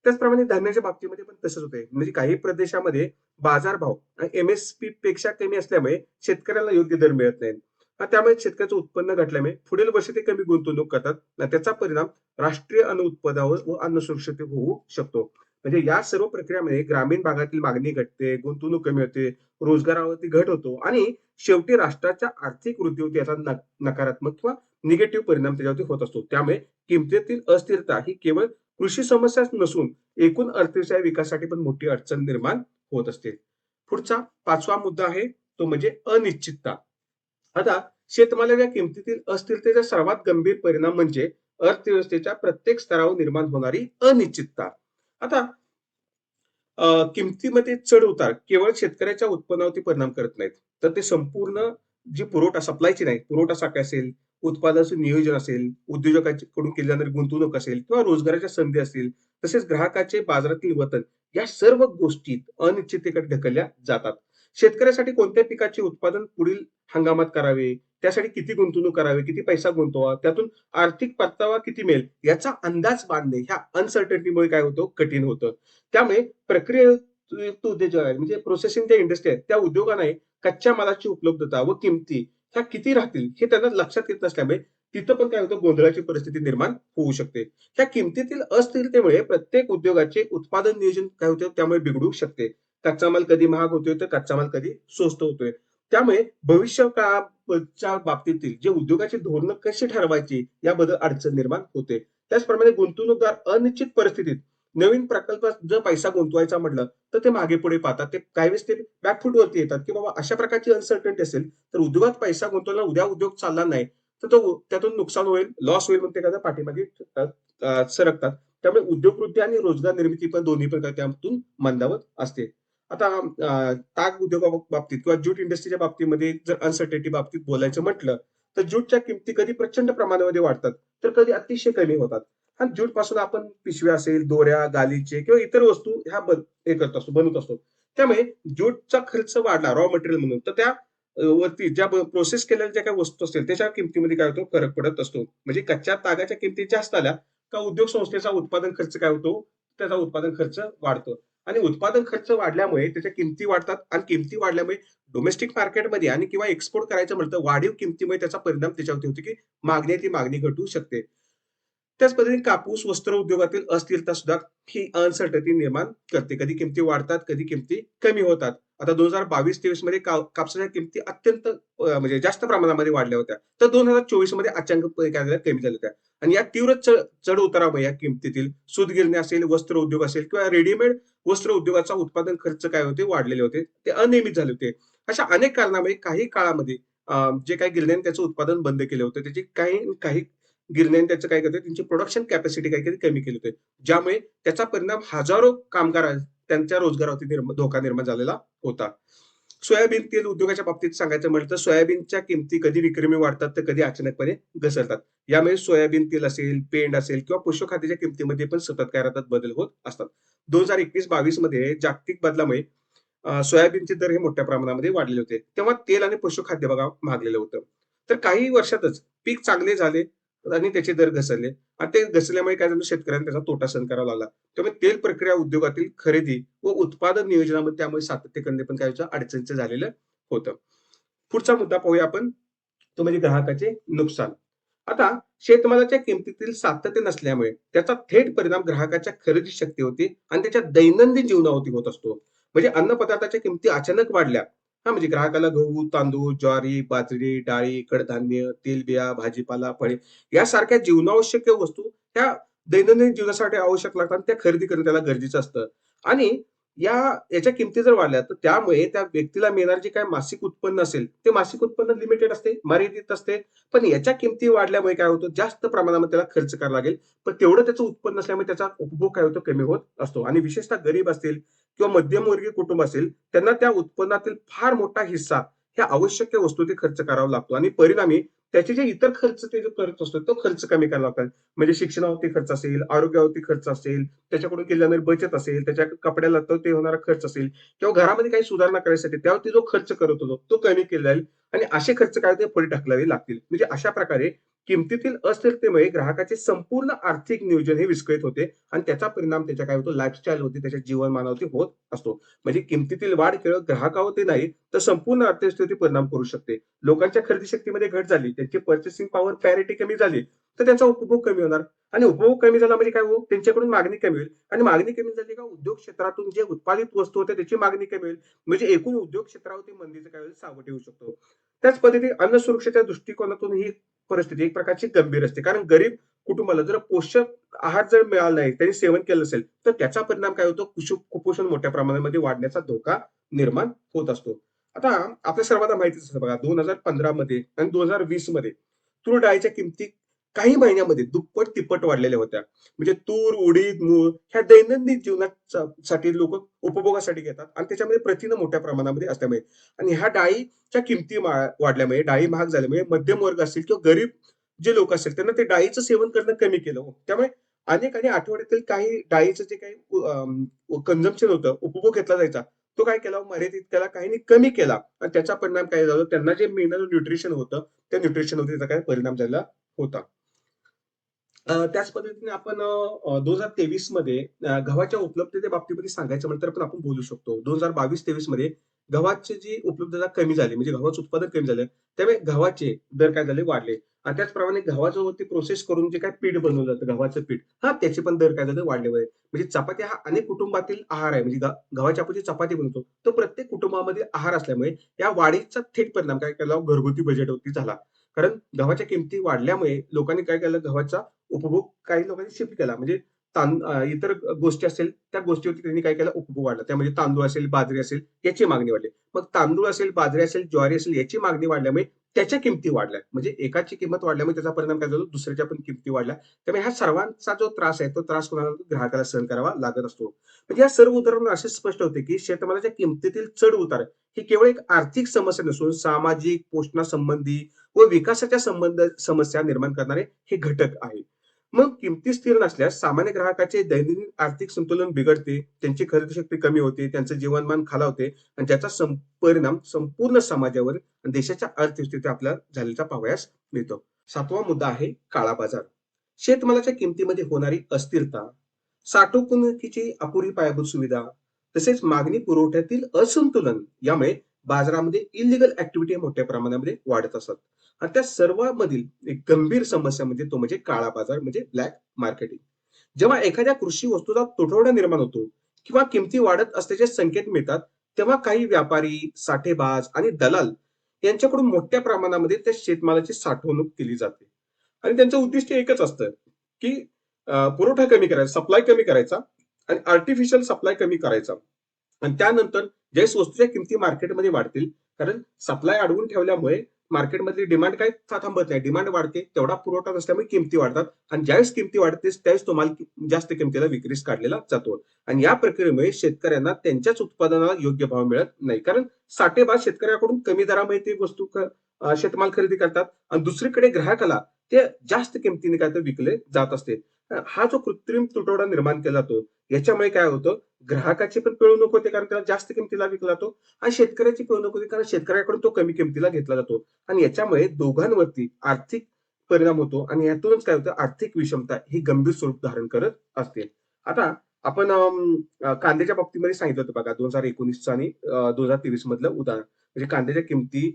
त्याचप्रमाणे धान्याच्या बाबतीमध्ये पण तसंच होते. म्हणजे काही प्रदेशामध्ये बाजारभाव एमएसपी पेक्षा कमी असल्यामुळे शेतकऱ्याला योग्य दर मिळत नाही. त्यामुळे शेतकऱ्याचं उत्पन्न घटल्यामुळे पुढील वर्षी ते कमी गुंतवणूक करतात. त्याचा परिणाम राष्ट्रीय अन्न उत्पादनावर व अन्न सुरक्षिततेवर होऊ शकतो. म्हणजे या सर्व प्रक्रियामध्ये ग्रामीण भागातील मागणी घटते, गुंतवणूक कमी होते, रोजगारावरती घट होतो आणि शेवटी राष्ट्राच्या आर्थिक वृद्धीवरती याचा नकारात्मक किंवा निगेटिव्ह परिणाम त्याच्यावरती होत असतो. त्यामुळे किमतीतील अस्थिरता ही केवळ कृषी समस्याच नसून एकूण अर्थव्यवस्था विकासासाठी पण मोठी अडचण निर्माण होत असते. पुढचा 5वा मुद्दा आहे तो म्हणजे अनिश्चितता. आता शेतमालाच्या किमतीतील अस्थिरतेचा सर्वात गंभीर परिणाम म्हणजे अर्थव्यवस्थेच्या प्रत्येक स्तरावर निर्माण होणारी अनिश्चितता. आता किमतीमध्ये चढ उतार केवळ शेतकऱ्याच्या उत्पन्नावरती परिणाम करत नाहीत, तर ते संपूर्ण जी पुरवठा सप्लाय चेन आहे, पुरवठा साखळी असेल, उत्पादनाचं नियोजन असेल, उद्योजकांकडून केली जाणारी गुंतवणूक असेल किंवा रोजगाराच्या संधी असतील, तसेच ग्राहकाचे बाजारातील वतन या सर्व गोष्टी अनिश्चिततेकडे ढकलल्या जातात. शेतकऱ्यासाठी कोणत्या पिकाचे उत्पादन पुढील हंगामात करावे, त्यासाठी किती गुंतवणूक करावी, किती पैसा गुंतवा, त्यातून आर्थिक परतावा किती मिळेल याचा अंदाज बांधणे ह्या अनसर्टनिटीमुळे काय होतं कठीण होतं. त्यामुळे प्रक्रियेयुक्त उद्योग जे आहे म्हणजे प्रोसेसिंग ज्या इंडस्ट्री आहेत त्या उद्योगांना कच्च्या मालाची उपलब्धता व किमती ह्या किती राहतील हे त्यांना लक्षात येत नसल्यामुळे तिथं पण काय होतं गोंधळाची परिस्थिती निर्माण होऊ शकते. त्या किमतीतील अस्थिरतेमुळे प्रत्येक उद्योगाचे उत्पादन नियोजन काय होतं त्यामुळे बिघडू शकते. कच्चा माल कधी महाग होतोय तर कच्चा माल कधी स्वस्त होतोय. त्यामुळे भविष्य काळाच्या बाबतीतील जे उद्योगाची धोरणं कशी ठरवायची याबद्दल अडचण निर्माण होते. त्याचप्रमाणे गुंतवणूकदार अनिश्चित परिस्थितीत नवीन प्रकल्पात जर पैसा गुंतवायचा म्हटलं तर ते मागे पुढे पाहतात. ते काही वेळेस ते बॅकफूट वरती येतात की बाबा अशा प्रकारची अनसर्टन्टी असेल तर उद्योगात पैसा गुंतवला उद्या उद्योग चालला नाही तर तो त्यातून नुकसान होईल, लॉस होईल, म्हणून ते काय पाठीमागे सरकतात. त्यामुळे उद्योगवृद्धी आणि रोजगार निर्मिती पण दोन्ही प्रकार त्यातून मंदावत असते. आता ताग उद्योगाबाबतीत किंवा ज्यूट इंडस्ट्रीच्या बाबतीमध्ये जर अनसर्टेनिटी बाबतीत बोलायचं म्हटलं तर ज्यूटच्या किमती कधी प्रचंड प्रमाणामध्ये वाढतात तर कधी अतिशय कमी होतात. आणि ज्यूट पासून आपण पिशव्या असेल, दोऱ्या, गालिचे किंवा इतर वस्तू ह्या हे करत असतो, बनवत असतो. त्यामुळे ज्यूटचा खर्च वाढला रॉ मटेरियल म्हणून तर त्या वरती ज्या प्रोसेस केलेल्या ज्या काही वस्तू असतील त्याच्या किमतीमध्ये काय होतो फरक पडत असतो. म्हणजे कच्च्या तागाच्या किमती जास्त आल्या का उद्योग संस्थेचा उत्पादन खर्च काय होतो त्याचा उत्पादन खर्च वाढतो आणि उत्पादन खर्च वाढल्यामुळे त्याच्या किमती वाढतात आणि किमती वाढल्यामुळे डोमेस्टिक मार्केटमध्ये आणि किंवा एक्सपोर्ट करायचं म्हटलं वाढीव किमतीमुळे त्याचा परिणाम त्याच्यावरती होतो की मागणी घटू शकते. त्याच पद्धतीने कापूस वस्त्र उद्योगातील अस्थिरता सुद्धा ही अनसर्टनिटी निर्माण करते. कधी किमती वाढतात, कधी किमती कमी होतात. आता 2022-23 मध्ये कापसाच्या किमती अत्यंत म्हणजे जास्त प्रमाणामध्ये वाढल्या होत्या. तर 2024 मध्ये अचानकपणे काय झालं कमी झाल्या होत्या. आणि या तीव्र चढ उतारामुळे या किमतीतील सूतगिरणी असेल, वस्त्र उद्योग असेल किंवा रेडीमेड वस्त्र उद्योगाचा उत्पादन खर्च काय होते वाढलेले होते. ते अनियमित झाले होते. अशा अनेक कारणामुळे काही काळामध्ये जे काही गिरण्यांनी त्याचं उत्पादन बंद केले होते. त्याची काही गिरण्यांनी त्याचं काय करते त्यांची प्रोडक्शन कॅपॅसिटी काही कमी केली होती. ज्यामुळे त्याचा परिणाम हजारो कामगार त्यांच्या रोजगारावरती धोका निर्माण झालेला होता. सोयाबीन तेल उद्योगाच्या बाबतीत सांगायचं म्हटलं तर सोयाबीनच्या किमती कधी विक्रमी वाढतात तर कधी अचानकपणे घसरतात. यामुळे सोयाबीन तेल असेल, पेंड असेल किंवा पशुखाद्याच्या किमतीमध्ये पण सतत काय राहतात बदल होत असतात. 2021-22 मध्ये जागतिक बदलामुळे सोयाबीनचे दर हे मोठ्या प्रमाणामध्ये वाढलेले होते. तेव्हा तेल आणि पशुखाद्य बघा महागलेलं होतं. तर काही वर्षातच पीक चांगले झाले आणि त्याचे दर घसरले आणि ते घसरल्यामुळे काय झालं शेतकऱ्यांना त्याचा तोटा सहन करावा लागला. त्यामुळे तेल प्रक्रिया उद्योगातील खरेदी व उत्पादन नियोजनामध्ये त्यामुळे सातत्य करणे पण काय अडचणीचं झालेलं होतं. पुढचा मुद्दा पाहूया आपण तो म्हणजे ग्राहकाचे नुकसान. आता शेतमालाच्या किमतीतील सातत्य नसल्यामुळे त्याचा थेट परिणाम ग्राहकाच्या खरेदी शक्तीवरती आणि त्याच्या दैनंदिन जीवनावरती होत असतो. म्हणजे अन्न पदार्थाच्या किमती अचानक वाढल्या म्हणजे ग्राहकाला गहू, तांदूळ, ज्वारी, बाजरी, डाळी, कडधान्य, तेलबिया, भाजीपाला, फळे यासारख्या जीवनावश्यक वस्तू त्या दैनंदिन जीवनासाठी आवश्यक लागतात त्या खरेदी करणं त्याला गरजेचं असतं. आणि याच्या किमती जर वाढल्या तर त्यामुळे त्या व्यक्तीला मिळणार जे काही मासिक उत्पन्न असेल ते मासिक उत्पन्न लिमिटेड असते, मर्यादित असते. पण याच्या किमती वाढल्यामुळे काय होतं जास्त प्रमाणामध्ये त्याला खर्च करावा लागेल. पण तेवढं त्याचं उत्पन्न असल्यामुळे त्याचा उपभोग काय होतो कमी होत असतो आणि विशेषतः गरीब असतील किंवा मध्यमवर्गीय कुटुंब असेल त्यांना त्या उत्पन्नातील फार मोठा हिस्सा ह्या आवश्यक वस्तू ते खर्च करावा लागतो आणि परिणामी त्याचे जे इतर खर्च ते जो करत असतो, तो खर्च कमी करायला लागतात. म्हणजे शिक्षणावरती खर्च असेल, आरोग्यावरती खर्च असेल, त्याच्याकडून केली जाणारी बचत असेल, त्याच्या कपड्यालत्यावर ते होणारा खर्च असेल किंवा घरामध्ये काही सुधारणा करायसाठी त्यावरती जो खर्च करत होतो, तो कमी केला जाईल आणि असे खर्च काय ते पुढे ढकलावे लागतील. म्हणजे अशा प्रकारे किमतीतील अस्थिरतेमुळे ग्राहकाचे संपूर्ण आर्थिक नियोजन हे विस्कळीत होते आणि त्याचा परिणाम त्याच्या काय होतो, लाईफस्टाईलवरती, त्याच्या जीवनमानावरती होत असतो. म्हणजे किमतीतील वाढ केवळ ग्राहकावरती नाही, तर संपूर्ण अर्थव्यवस्थेवरती परिणाम करू शकते. लोकांच्या खरेदी शक्तीमध्ये घट झाली, त्यांची पर्चेसिंग पॉवर पॅरिटी कमी झाली, तर त्यांचा उपभोग कमी होणार आणि उपभोग कमी झाला म्हणजे काय हो, त्यांच्याकडून मागणी कमी होईल आणि मागणी कमी झाली का उद्योग क्षेत्रातून जे उत्पादित वस्तू होते त्याची मागणी कमी होईल. म्हणजे एकूण उद्योग क्षेत्रावरती मंदीचं काय होईल, सावट येऊ शकतो. त्याच पद्धतीने अन्न सुरक्षेच्या दृष्टिकोनातून ही परिस्थिती एक प्रकारची गंभीर असते. कारण गरीब कुटुंबाला जर पोषक आहार जर मिळाला नाही, त्यांनी सेवन केलं असेल, तर त्याचा परिणाम काय होतो, कुपोषण मोठ्या प्रमाणामध्ये वाढण्याचा धोका निर्माण होत असतो. आता आपल्या सर्वांना माहितीच असतं बघा 2015 मध्ये आणि 2020 मध्ये तूर डाळीच्या किमती काही महिन्यामध्ये दुप्पट तिप्पट वाढलेल्या होत्या. म्हणजे तूर, उडीद, मूग ह्या दैनंदिन जीवनासाठी लोक उपभोगासाठी घेतात आणि त्याच्यामध्ये प्रथिनं मोठ्या प्रमाणामध्ये असल्यामुळे आणि ह्या डाळीच्या किमती वाढल्यामुळे, डाळी महाग झाल्यामुळे मध्यम वर्ग असेल किंवा गरीब जे लोक असतील त्यांना ते डाळीचं सेवन करणं कमी केलं हो. त्यामुळे अनेक आणि आठवड्यातील काही डाळीचं जे काही कन्झम्पशन होतं, उपभोग घेतला जायचा, तो काय केला मर्यादित केला, काहींनी कमी केला आणि त्याचा परिणाम काय झाला, त्यांना जे मिनरल न्यूट्रिशन होतं, त्या न्यूट्रिशनवरती त्याचा काय परिणाम झाला होता. त्याच पद्धतीने आपण 2023 मध्ये गव्हाच्या उपलब्धते बाबतीमध्ये सांगायचं म्हटलं तर पण आपण बोलू शकतो. 2022-23 मध्ये गव्हाची जी उपलब्धता कमी झाली, म्हणजे गव्हाचं उत्पादन कमी झालं. त्यामुळे गव्हाचे दर काय झाले, वाढले आणि त्याचप्रमाणे गव्हाचं वरती प्रोसेस करून जे काही पीठ बनवलं जातं, गव्हाचं पीठ, त्याचे पण दर काय झाले, वाढले आहे. म्हणजे चपाती हा अनेक कुटुंबातील आहार आहे. म्हणजे गव्हाची आपण जी चपाती बनवतो, तो प्रत्येक कुटुंबामध्ये आहार असल्यामुळे या वाढीचा थेट परिणाम काय केला, घरगुती बजेटवरती झाला. कारण गव्हाच्या किमती वाढल्यामुळे लोकांनी काय केलं, गव्हाचा उपभोग काही लोकांनी शिफ्ट केला. म्हणजे इतर गोष्टी असेल, त्या गोष्टीवरती त्यांनी काय केलं, उपभोग वाढला. त्यामध्ये तांदूळ असेल, बाजरी असेल, याची मागणी वाढली. मग तांदूळ असेल, बाजरी असेल, ज्वारी असेल, याची मागणी वाढल्यामुळे त्याच्या किमती वाढल्या. म्हणजे एकाची किंमत वाढल्यामुळे त्याचा परिणाम काय झाला, दुसऱ्याच्या पण किमती वाढल्या. त्यामुळे ह्या सर्वांचा जो त्रास आहे, तो त्रास कोणाला, ग्राहकाला सहन करावा लागत असतो. म्हणजे या सर्व उदाहरण असे स्पष्ट होते, की शेतमालाच्या किमतीतील चढ-उतार ही केवळ एक आर्थिक समस्या नसून सामाजिक, पोषणासंबंधी व विकासाच्या समस्या निर्माण करणारे हे घटक आहे. मग किमती स्थिर नसल्यास सामान्य ग्राहकाचे दैनंदिन आर्थिक संतुलन बिघडते, त्यांची खरेदी शक्ती कमी होते, त्यांचं जीवनमान खालावते आणि त्याचा परिणाम संपूर्ण समाजावर आणि देशाच्या अर्थव्यवस्थेवर आपल्याला झालेला पाहावयास मिळतो. 7वा मुद्दा आहे काळा बाजार. शेतमालाच्या किमतीमध्ये होणारी अस्थिरता, साठवणुकीची अपुरी पायाभूत सुविधा, तसेच मागणी पुरवठ्यातील असंतुलन यामुळे बाजारामध्ये इलिगल ऍक्टिव्हिटी मोठ्या प्रमाणामध्ये वाढत असतात. आणि त्या सर्वांमधील एक गंभीर समस्या म्हणजे तो म्हणजे काळा बाजार म्हणजे ब्लॅक मार्केटिंग. जेव्हा एखाद्या कृषी वस्तूचा तुटवडा निर्माण होतो किंवा किमती वाढत असल्याचे संकेत मिळतात, तेव्हा काही व्यापारी, साठेबाज आणि दलाल यांच्याकडून मोठ्या प्रमाणामध्ये त्या शेतमालाची साठवणूक केली जाते. आणि त्यांचं उद्दिष्ट एकच असतं, की पुरवठा कमी करायचा, सप्लाय कमी करायचा आणि आर्टिफिशियल सप्लाय कमी करायचा. आणि त्यानंतर ज्यावेळेस वस्तूच्या किमती मार्केटमध्ये वाढतील, कारण सप्लाय अडवून ठेवल्यामुळे मार्केटमधली डिमांड काय थांबत नाही. डिमांड वाढते, तेवढा पुरवठा नसल्यामुळे किमती वाढतात आणि ज्यावेळेस किमती वाढते त्यावेळेस तो माल जास्त किमतीला विक्रीस काढलेला जातो. आणि या प्रक्रियेमुळे शेतकऱ्यांना त्यांच्याच उत्पादनाला योग्य भाव मिळत नाही. कारण साठेबाज शेतकऱ्याकडून कमी दरामध्ये ती वस्तू शेतमाल खरेदी करतात आणि दुसरीकडे ग्राहकाला ते जास्त किमतीने काय तर विकले जात असते. हा जो कृत्रिम तुटवडा निर्माण केला जातो, याच्यामुळे काय होतं, ग्राहकाची पण पिळवणूक होते कारण त्याला जास्त किमतीला विकला जातो आणि शेतकऱ्याची पिळवणूक होते कारण शेतकऱ्याकडून तो कमी किमतीला घेतला जातो आणि याच्यामुळे दोघांवरती आर्थिक परिणाम होतो आणि यातूनच काय होतं, आर्थिक विषमता ही गंभीर स्वरूप धारण करत असते. आता आपण कांद्याच्या बाबतीमध्ये सांगितलं होतं बघा 2019 आणि 2023 मधलं उदाहरण. म्हणजे कांद्याच्या किमती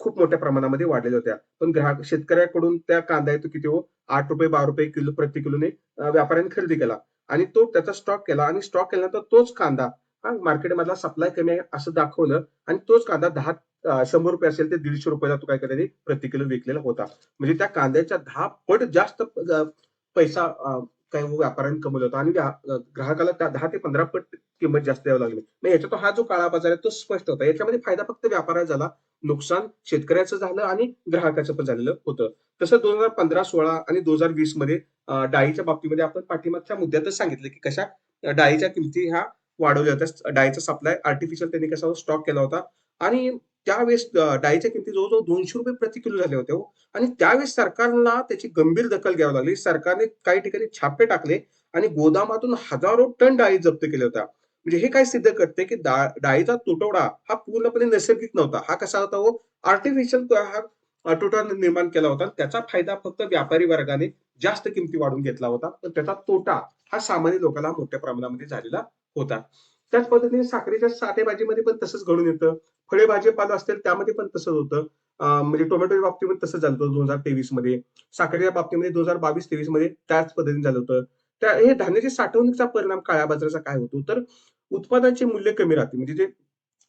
खूप मोठ्या प्रमाणामध्ये वाढलेल्या होत्या. पण शेतकऱ्याकडून त्या कांदा येतो किती हो, ₹8 ₹12 किलो प्रति किलोने व्यापाऱ्यांनी खरेदी केला आणि तो त्याचा स्टॉक केला आणि स्टॉक केल्यानंतर तोच कांदा मार्केटमधला सप्लाय कमी आहे असं दाखवलं आणि तोच कांदा ₹100 असेल ते ₹150 तो काय करायचे प्रति किलो विकलेला होता. म्हणजे त्या कांद्याच्या 10 पट जास्त पैसा काही व्यापाऱ्यांनी कमवला होता आणि ग्राहकाला त्या 10 ते 15 पट किंमत जास्त द्यावी लागली. मग याच्यात हा जो काळा बाजार आहे तो स्पष्ट होता. याच्यामध्ये फायदा फक्त व्यापाऱ्याला झाला, नुकसान शेतकऱ्याचं झालं आणि ग्राहकाचं पण झालेलं होतं. तसं 2015, 16 आणि 2020 मध्ये डाळीच्या बाबतीमध्ये आपण पाठीमागच्या मुद्द्यातच सांगितलं, की कशा डाळीच्या किमती ह्या वाढवल्या होत्या. डाळीचा सप्लाय आर्टिफिशियल त्यांनी कसा स्टॉक केला होता आणि त्यावेळेस डाळीच्या किमती जवळ-जवळ ₹200 प्रति किलो झाल्या होत्या हो. आणि त्यावेळेस सरकारला त्याची गंभीर दखल घ्यावी लागली. सरकारने काही ठिकाणी छापे टाकले आणि गोदामातून हजारो टन डाळी जप्त केल्या होत्या. म्हणजे हे काय सिद्ध करते, की डाळीचा तुटवडा हा पूर्णपणे नैसर्गिक नव्हता. हा कसा होता हो, आर्टिफिशियल हा तुटवडा निर्माण केला होता. त्याचा फायदा फक्त व्यापारी वर्गाने जास्त किमती वाढवून घेतला होता. पण त्याचा तोटा हा सामान्य लोकांना मोठ्या प्रमाणामध्ये झालेला होता. त्याच पद्धतीने साखरेच्या साठेबाजीमध्ये पण तसंच घडून येतं. फळे भाजीपाला असतील त्यामध्ये पण तसंच होतं. म्हणजे टोमॅटोच्या बाबतीमध्ये तसंच झालं होतं 2023 मध्ये. साखरेच्या बाबतीमध्ये 2022-23 मध्ये त्याच पद्धतीने झालं होतं. हे धान्याची साठवणुकीचा परिणाम काळ्या बाजाराचा काय होतो, तर उत्पादनाचे मूल्य कमी राहते. म्हणजे जे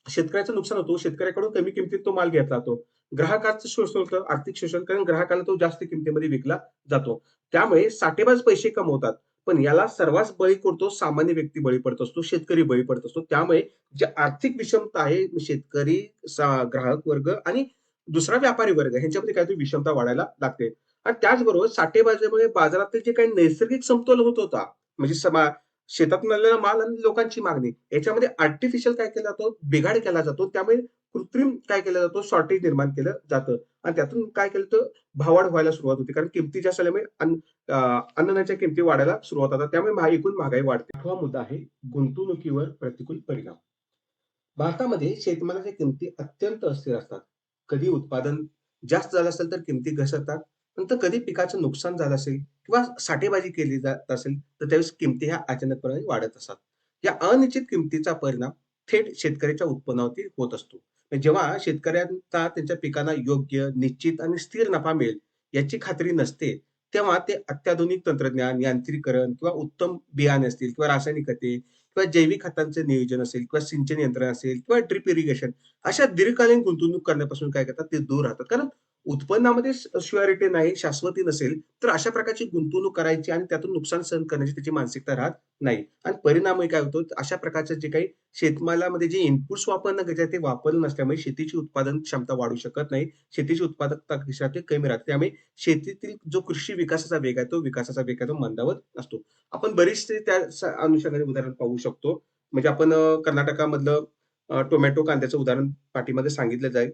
शेतकऱ्याचं नुकसान होतं, शेतकऱ्याकडून कमी किमतीत तो माल घेतला जातो. ग्राहकाचं शोषण होतं, आर्थिक शोषण, कारण ग्राहकाला तो जास्त किमतीमध्ये विकला जातो. त्यामुळे साठेबाज पैसे कमवतात. पण याला सर्रास बळी पडतो, सामान्य व्यक्ती बळी पडत असतो, शेतकरी बळी पडत असतो. त्यामुळे जी आर्थिक विषमता आहे, शेतकरी, ग्राहक वर्ग आणि दुसरा व्यापारी वर्ग ह्यांच्यामध्ये काहीतरी विषमता वाढायला लागते. आणि त्याचबरोबर साठेबाजीमुळे बाजारातील जे काही नैसर्गिक समतोल होत होता, म्हणजे शेतातून आलेला माल आणि लोकांची मागणी याच्यामध्ये आर्टिफिशियल काय केला जातो, बिघाड केला जातो. त्यामुळे कृत्रिम काय केला जातो, शॉर्टेज निर्माण केलं जातं आणि त्यातून काय केलं तर भावाड व्हायला सुरुवात होते. कारण किमती जास्त आल्यामुळे अन्नाच्या किमती वाढायला सुरुवात होतात. त्यामुळे एकूण महागाई वाढते. 8वा मुद्दा आहे गुंतवणुकीवर प्रतिकूल परिणाम. भारतामध्ये शेतमालाच्या किमती अत्यंत अस्थिर असतात. कधी उत्पादन जास्त झालं असेल तर किमती घसरतात. नंतर कधी पिकाचं नुकसान झालं असेल किंवा साठेबाजी केली जात असेल, तर त्यावेळेस किमती ह्या अचानकपणे वाढत असतात. या अनिश्चित किमतीचा परिणाम थेट शेतकऱ्याच्या उत्पन्नावरती होत असतो. जेव्हा शेतकऱ्यांचा त्यांच्या पिकांना योग्य, निश्चित आणि स्थिर नफा मिळेल याची खात्री नसते, तेव्हा ते अत्याधुनिक तंत्रज्ञान, यांत्रिकीकरण किंवा उत्तम बियाणे असतील किंवा रासायनिक खते किंवा जैविक खतांचं नियोजन असेल किंवा सिंचन यंत्रणा असेल किंवा ड्रिप इरिगेशन अशा दीर्घकालीन गुंतवणूक करण्यापासून काय करतात ते दूर राहतात. कारण उत्पन्नामध्ये शुअरिटी नाही, शाश्वती नसेल, तर अशा प्रकारची गुंतवणूक करायची आणि त्यातून नुकसान सहन करण्याची त्याची मानसिकता राहत नाही. आणि परिणामही काय होतो, अशा प्रकारचं जे काही शेतमालामध्ये जे इनपुट्स वापरणं गरजेचं आहे, ते वापरलं नसल्यामुळे शेतीची उत्पादन क्षमता वाढू शकत नाही. शेतीची उत्पादकता कशी राहते, कमी राहते. त्यामुळे शेतीतील जो कृषी विकासाचा वेग आहे, तो विकासाचा वेग आहे, तो मंदावत असतो. आपण बरीचशी त्या अनुषंगाने उदाहरण पाहू शकतो. म्हणजे आपण कर्नाटकामधलं टोमॅटो, कांद्याचं उदाहरण पाठीमागे सांगितलं जाईल.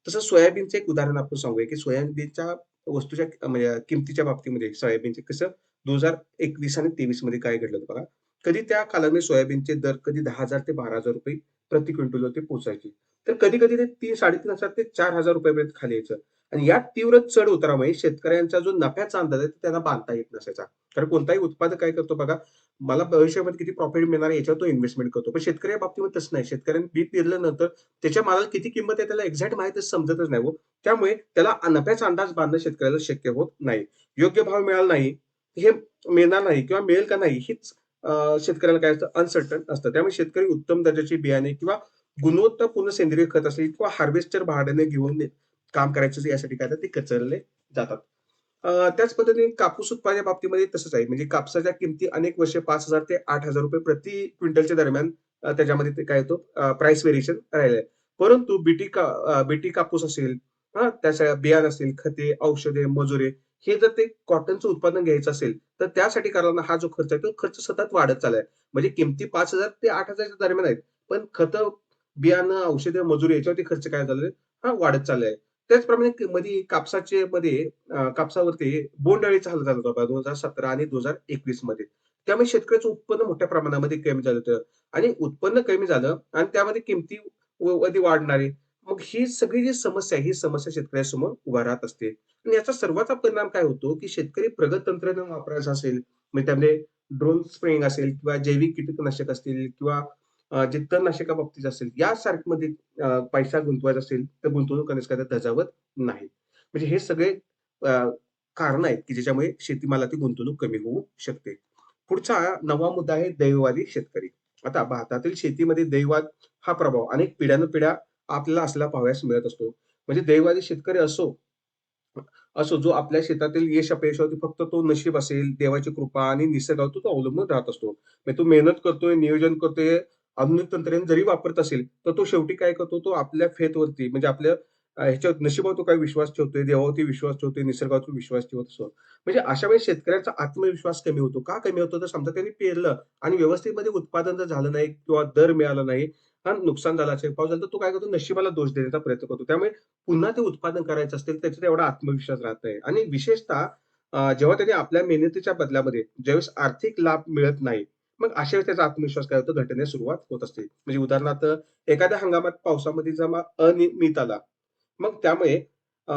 तसं सोयाबीनचं एक उदाहरण आपण सांगूया, की सोयाबीनच्या वस्तूच्या म्हणजे किमतीच्या बाबतीमध्ये सोयाबीनचे कसं 2021 आणि 23 मध्ये काय घडलं होतं बघा. कधी त्या कालावधीत सोयाबीनचे दर कधी 10,000 ते 12,000 प्रति क्विंटलवरती पोहोचायचे. तर कधी-कधी ते 3,500 ते 4,000 पर्यंत खाली यायचं. आणि या तीव्र चढ-उतारामुळे शेतकऱ्यांचा जो नफ्याचा अंदाज आहे, तो त्यांना बांधता येत नसायचा. कारण कोणताही उत्पादक काय करतो बघा, मला भविष्यामध्ये किती प्रॉफिट मिळणार आहे याच्यावर तो इन्व्हेस्टमेंट करतो. पण शेतकरी या बाबतीमध्ये तसं नाही. शेतकऱ्यांनी बी पेरल्यानंतर त्याच्या मालाला किती किंमत आहे त्याला एक्झॅक्ट माहीतच समजतच नाही हो. त्यामुळे त्याला नफ्याचा अंदाज बांधणं शेतकऱ्याला शक्य होत नाही. योग्य भाव मिळाला नाही, हे मिळणार नाही किंवा मिळेल का नाही हीच शेतकऱ्याला काय असतं अनसर्टन असतं. त्यामुळे शेतकरी उत्तम दर्जाची बियाणे किंवा गुणवत्तापूर्ण सेंद्रिय खत असेल किंवा हार्वेस्टर भाड्याने घेऊन काम करायचं यासाठी काय तर ते कचरले जातात. त्याच पद्धतीने कापूस उत्पादनाच्या बाबतीमध्ये तसंच आहे. म्हणजे कापसाच्या किमती अनेक वर्षे ₹5,000 ते ₹8,000 प्रति क्विंटलच्या दरम्यान त्याच्यामध्ये ते काय येतो प्राइस व्हेरिएशन राहिलं परंतु बीटी कापूस असेल, त्याच्या बियाणं असेल, खते, औषधे, मजुरे हे जर ते कॉटनचं उत्पादन घ्यायचं असेल, तर त्यासाठी करायला हा जो खर्च आहे, तो खर्च सतत वाढत चाललाय. म्हणजे किमती 5,000 ते 8,000च्या दरम्यान आहेत. पण खतं, बियाणं, औषधं, मजुरी याच्यावरती खर्च काय झालेला वाढत चाललाय. त्याचप्रमाणे मध्ये कापसावरती बोंडअळीचा हल्ला झाला होता 2017 आणि 2021 मध्ये. त्यामुळे शेतकऱ्याचं उत्पन्न मोठ्या प्रमाणामध्ये कमी झालं होतं आणि उत्पन्न कमी झालं आणि त्यामध्ये किमती मध्ये वाढणारे. मग ही सगळी जी समस्या आहे, ही समस्या शेतकऱ्यासमोर उभा राहत असते. आणि याचा सर्वाचा परिणाम काय होतो, की शेतकरी प्रगत तंत्रज्ञान वापरायचं असेल, म्हणजे त्यामध्ये ड्रोन स्प्रेइंग असेल किंवा जैविक कीटकनाशक असतील किंवा जे तणनाशका असेल, यासारख्यामध्ये पैसा गुंतवायचा असेल, तर गुंतवणूक करण्याचं काय धजावत नाही. म्हणजे हे सगळे अ, कारणं आहेत, की ज्याच्यामुळे शेतीमालाची गुंतवणूक कमी होऊ शकते. पुढचा 9वा मुद्दा आहे दैववादी शेतकरी. आता भारतातील शेतीमध्ये दैवात हा प्रभाव अनेक पिढ्यानपिढ्या आपल्याला असलेला पाहावयास मिळत असतो. म्हणजे दैववादी शेतकरी असो असो, जो आपल्या शेतातील यश अपयशावरती फक्त तो नशीब असेल, देवाची कृपा आणि निसर्गावर तो अवलंबून राहत असतो. म्हणजे तो मेहनत करतोय, नियोजन करतोय, आधुनिक तंत्रज्ञान जरी वापरत असेल, तर तो शेवटी काय करतो, तो आपल्या फेथवरती म्हणजे आपल्या ह्याच्यावर नशिबावर तो काही विश्वास ठेवतोय, देवावरती विश्वास ठेवतोय, निसर्गावरती विश्वास ठेवत असतो. म्हणजे अशा वेळेस शेतकऱ्याचा आत्मविश्वास कमी होतो. का कमी होतो? तर समजा त्यांनी पेरलं आणि व्यवस्थितमध्ये उत्पादन जर झालं नाही किंवा दर मिळाला नाही, नुकसान झालं असेल, पाऊस झाला तर तो काय करतो नशिबाला दोष देण्याचा प्रयत्न करतो. त्यामुळे पुन्हा ते उत्पादन करायचं असेल त्याच्यात एवढा आत्मविश्वास राहत नाही आणि विशेषतः जेव्हा त्याने आपल्या मेहनतीच्या बदल्यामध्ये ज्यावेळेस आर्थिक लाभ मिळत नाही, मग अशा वेळेस त्याचा आत्मविश्वास काय होतो घटण्यास सुरुवात होत असते. म्हणजे उदाहरणार्थ एखाद्या हंगामात पावसामध्ये जेव्हा अनियमित आला, मग त्यामुळे अ,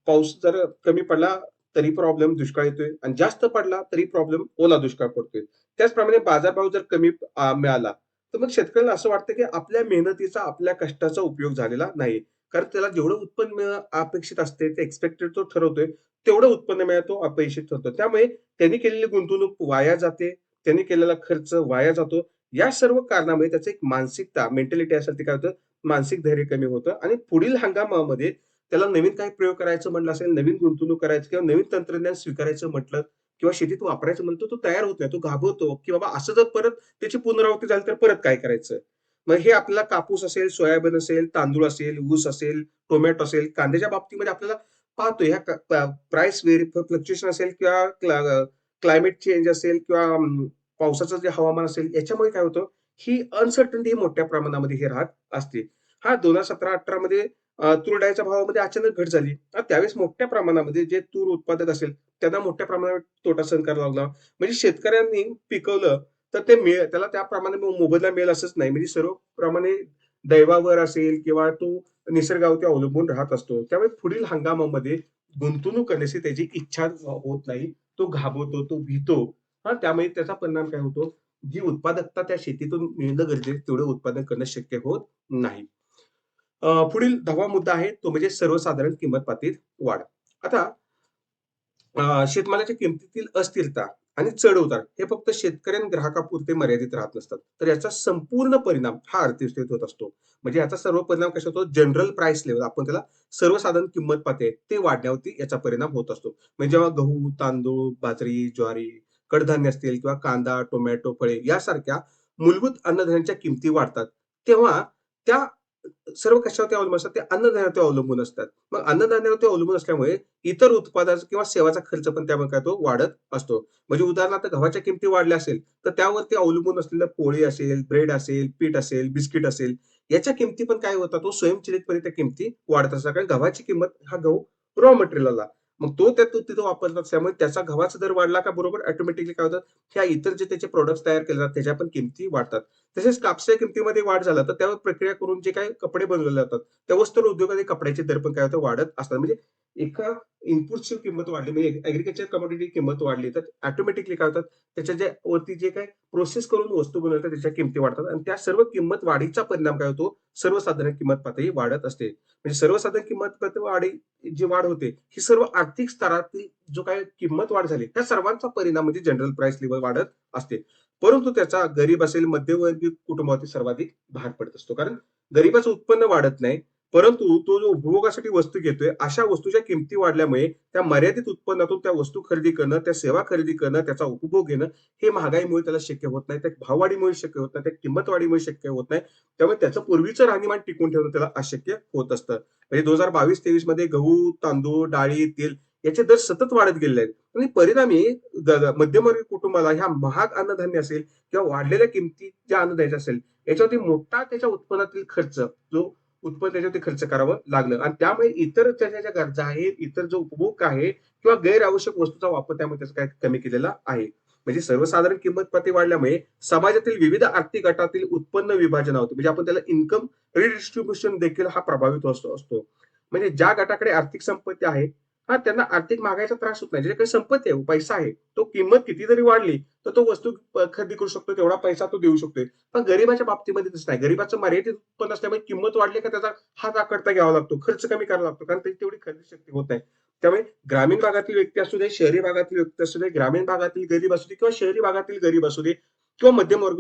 पाऊस जर कमी पडला तरी प्रॉब्लेम दुष्काळ येतोय आणि जास्त पडला तरी प्रॉब्लेम ओला दुष्काळ पडतोय. त्याचप्रमाणे बाजारभाव जर कमी मिळाला, तर मग शेतकऱ्याला असं वाटतं की आपल्या मेहनतीचा, आपल्या कष्टाचा उपयोग झालेला नाही. कारण त्याला जेवढं उत्पन्न अपेक्षित असते, ते एक्स्पेक्टेड तो ठरवतोय, तेवढं उत्पन्न मिळतो अपेक्षित ठरतो. त्यामुळे त्यांनी केलेली गुंतवणूक वाया जाते, त्यांनी केलेला खर्च वाया जातो. या सर्व कारणामुळे त्याची एक मानसिकता, मेंटॅलिटी असेल ते काय होतं, मानसिक धैर्य कमी होतं आणि पुढील हंगामामध्ये त्याला नवीन काही प्रयोग करायचं म्हटलं असेल, नवीन गुंतवणूक करायचं किंवा नवीन तंत्रज्ञान स्वीकारायचं म्हटलं किंवा शेतीत वापरायचं म्हणतो, तो तयार होत नाही. तो घाबरतो, की बाबा असं जर परत त्याची पुनरावृत्ती झाली तर परत काय करायचं? मग हे आपल्याला कापूस असेल, सोयाबीन असेल, तांदूळ असेल, ऊस असेल, टोमॅटो असेल, कांद्याच्या बाबतीमध्ये आपल्याला पाहतो ह्या प्राइस फ्लक्च्युएशन असेल किंवा क्लायमेट चेंज असेल किंवा पावसाचं जे हवामान असेल, याच्यामुळे काय होतं, ही अनसर्टनिटी मोठ्या प्रमाणामध्ये हे राहत असते. 2017-18 मध्ये तूर डाळीच्या भावामध्ये अचानक घट झाली. त्यावेळेस मोठ्या प्रमाणामध्ये जे तूर उत्पादक असेल, त्यांना मोठ्या प्रमाणात तोटा सहन करावा लागला. म्हणजे शेतकऱ्यांनी पिकवलं, तर ते त्याला त्याप्रमाणे मोबदला मिळेल असंच नाही. म्हणजे सर्वप्रमाणे दैवावर असेल किंवा तो निसर्गावरती अवलंबून राहत असतो. त्यामुळे पुढील हंगामामध्ये गुंतवणूक करण्याची त्याची इच्छा होत नाही. तो घाबरतो, तो भीतो. त्यामुळे त्याचा परिणाम काय होतो, जी उत्पादकता त्या शेतीतून मिळणं गरजेचं आहे, तेवढं उत्पादन करणं शक्य होत नाही. पुढील 10वा मुद्दा आहे, तो म्हणजे सर्वसाधारण किंमत पातळीत वाढ. आता शेतमालाच्या किमतीतील अस्थिरता आणि चढ-उतार हे फक्त शेतकरी आणि ग्राहकापुरते मर्यादित राहत नसतात. तर याचा संपूर्ण परिणाम हा अर्थव्यवस्थेत होत असतो. म्हणजे याचा सर्व परिणाम कसा होतो? जनरल प्राइस लेव्हल आपण त्याला सर्वसाधारण किंमत पातळी ते वाढण्यावरती याचा परिणाम होत असतो. म्हणजे जेव्हा गहू, तांदूळ, बाजरी, ज्वारी, कडधान्य असतील किंवा कांदा, टोमॅटो, फळे यासारख्या मूलभूत अन्नधान्याच्या किमती वाढतात, तेव्हा त्या सर्व कशावरती अवलंबून असतात? ते अन्नधान्यावरती अवलंबून असतात. मग अन्नधान्यावरती अवलंबून असल्यामुळे इतर उत्पादनाचा किंवा सेवाचा खर्च पण त्यामुळे काय तो वाढत असतो. म्हणजे उदाहरणार्थ गव्हाच्या किमती वाढल्या असेल, तर त्यावरती अवलंबून असलेलं पोळी असेल, ब्रेड असेल, पीठ असेल, बिस्किट असेल, याच्या किमती पण काय होतात तो स्वयंचलितपणे त्या किमती वाढत असतात. कारण गव्हाची किंमत हा गहू रॉ मटेरियल आला. मग तो तिथं वापरला त्यामुळे त्याचा गव्हाचा दर वाढला का बरोबर ऑटोमॅटिकली काय होतं, ह्या इतर जे त्याचे प्रॉडक्ट्स तयार केले जातात त्याच्या पण किमती वाढतात. तसेच कापसाच्या किमतीमध्ये वाढ झाला, तर त्यावर प्रक्रिया करून जे काही कपडे बनवले जातात, त्या वस्त्र उद्योगामध्ये कपड्याचे दर पण काय होतात वाढत असतात. म्हणजे एका इनपुटची किंमत वाढली म्हणजे ॲग्रीकल्चर कमोडिटी किंमत वाढली, तर ऑटोमॅटिकली काय होतात त्याच्या जे वरती जे काही प्रोसेस करून वस्तू बनवतात त्याच्या किमती वाढतात आणि त्या सर्व किंमत वाढीचा परिणाम काय होतो, सर्वसाधारण किंमत पातळी वाढत असते. म्हणजे सर्वसाधारण किंमत पातळी जी वाढ होते, ही सर्व आर्थिक स्तरातील जो काही किंमत वाढ झाली, त्या सर्वांचा परिणाम म्हणजे जनरल प्राइस लेव्हल वाढत असते. परंतु त्याचा गरीब असेल, मध्यमवर्गीय कुटुंबावरती सर्वाधिक भार पडत असतो. कारण गरिबाचं उत्पन्न वाढत नाही, परंतु तो जो उपभोगासाठी वस्तू घेतोय, अशा वस्तूच्या किमती वाढल्यामुळे त्या मर्यादित उत्पन्नातून त्या वस्तू खरेदी करणं, त्या सेवा खरेदी करणं, त्याचा उपभोग घेणं, हे महागाईमुळे त्याला शक्य होत नाही. त्या भाववाढीमुळे शक्य होत नाही, त्या किंमत वाढीमुळे शक्य होत नाही. त्यामुळे त्याचं पूर्वीचं राहणीमान टिकवून ठेवणं त्याला अशक्य होत असतं. म्हणजे 2022-23 मध्ये गहू, तांदूळ, डाळी, तेल याचे दर सतत वाढत गेलेले आहेत आणि परिणामी मध्यमवर्गीय कुटुंबाला ह्या महाग अन्नधान्य असेल किंवा वाढलेल्या किमती ज्या अन्नधान्याच्या असेल, याच्यावरती मोठा त्याच्या उत्पन्नातील खर्च, जो उत्पन्न त्याच्यावरती खर्च करावं लागलं आणि त्यामुळे इतर त्याच्या ज्या गरजा आहेत, इतर जो उपभोग आहे किंवा गैर-आवश्यक वस्तूचा वापर त्यामुळे त्याचा काय कमी केलेला आहे. म्हणजे सर्वसाधारण किंमत पातळी वाढल्यामुळे समाजातील विविध आर्थिक गटातील उत्पन्न विभाजना होते. म्हणजे आपण त्याला इन्कम रिडिस्ट्रिब्युशन देखील हा प्रभावित असतो. म्हणजे ज्या गटाकडे आर्थिक संपत्ती आहे, त्यांना आर्थिक महागाईचा त्रास होत नाही. ज्याच्याकडे संपत्ती आहे, पैसा आहे, तो किंमत किती जरी वाढली, तर तो वस्तू खरेदी करू शकतो, तेवढा पैसा तो देऊ शकतोय. पण गरिबाच्या बाबतीमध्ये तसं नाही. गरिबाचं मर्यादित उत्पन्न असल्यामुळे किंमत वाढली का त्याचा हात आखडता घ्यावा लागतो, खर्च कमी करावा लागतो, कारण त्याची तेवढी खरेदी शक्ती होत नाही. त्यामुळे ग्रामीण भागातील व्यक्ती असू दे, शहरी भागातील व्यक्ती असू दे, ग्रामीण भागातील गरीब असू दे किंवा शहरी भागातील गरीब असू दे किंवा मध्यमवर्ग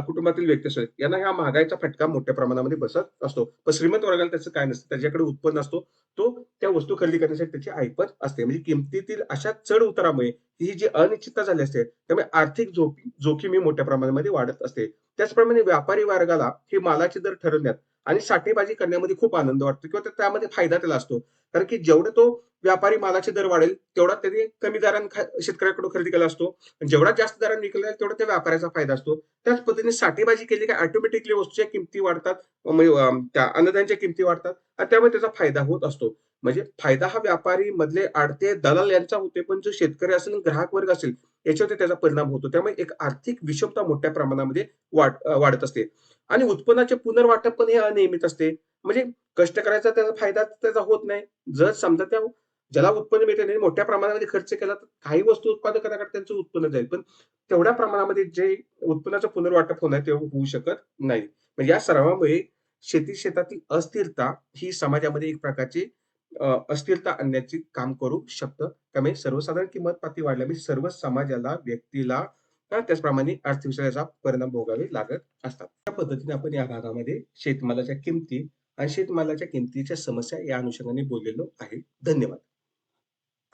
कुटुंबातील व्यक्ती असू दे, यांना ह्या महागाईचा फटका मोठ्या प्रमाणामध्ये बसत असतो. पण श्रीमंत वर्गाला त्याचं काय नसतं. त्याच्याकडे उत्पन्न असतो. तो त्या वस्तू खरेदी करण्यासाठी त्याची ऐपत असते. म्हणजे किमतीतील अशा चढ-उतारामुळे ही जी अनिश्चितता झाली असते, त्यामुळे आर्थिक जोखीम ही मोठ्या प्रमाणामध्ये वाढत असते. त्याचप्रमाणे व्यापारी वर्गाला हे मालाचे दर ठरवण्यात आणि साठेबाजी करण्यामध्ये खूप आनंद वाटतो किंवा त्यामध्ये फायदा त्याला असतो. कारण की जेवढं तो व्यापारी मालाचे दर वाढेल, तेवढा त्याने कमी दराने शेतकऱ्याकडून खरेदी केला असतो. जेवढा जास्त दराने विकला तेवढा त्या व्यापाऱ्याचा फायदा असतो. त्याच पद्धतीने साठेबाजी केली की ऑटोमॅटिकली वस्तूच्या किमती वाढतात. म्हणजे त्या अन्नधान्याच्या किमती वाढतात आणि त्यामुळे त्याचा फायदा होत असतो. म्हणजे फायदा हा व्यापारी मधले आडते दलाल यांचा होते, पण जो शेतकरी असेल, ग्राहक वर्ग असेल, याच्यावरती त्याचा परिणाम होतो. त्यामुळे एक आर्थिक विषमता मोठ्या प्रमाणामध्ये वाढत असते आणि उत्पन्नाचे पुनर्वाटप पण हे अनियमित असते. म्हणजे कष्ट करायचा त्याचा फायदा त्याचा होत नाही. जर समजा त्या ज्याला उत्पन्न मिळते त्याने मोठ्या प्रमाणामध्ये खर्च केला, तर काही वस्तू उत्पादकांकडे त्यांचं उत्पन्न जाईल. पण तेवढ्या प्रमाणामध्ये जे उत्पन्नाचं पुनर्वाटप होणार ते होऊ शकत नाही. म्हणजे या सर्वांमुळे शेतातील अस्थिरता ही समाजामध्ये एक प्रकारची अस्थिरता आणण्याची काम करू शकतं. त्यामुळे सर्वसाधारण किंमत पातळी वाढल्यामुळे सर्व समाजाला, व्यक्तीला त्याचप्रमाणे अर्थव्यवस्थेचा परिणाम भोगावे लागत असतात. त्या पद्धतीने आपण या भागामध्ये शेतमालाच्या किमती आणि शेतमालाच्या किमतीच्या समस्या या अनुषंगाने बोललेलो आहे. धन्यवाद.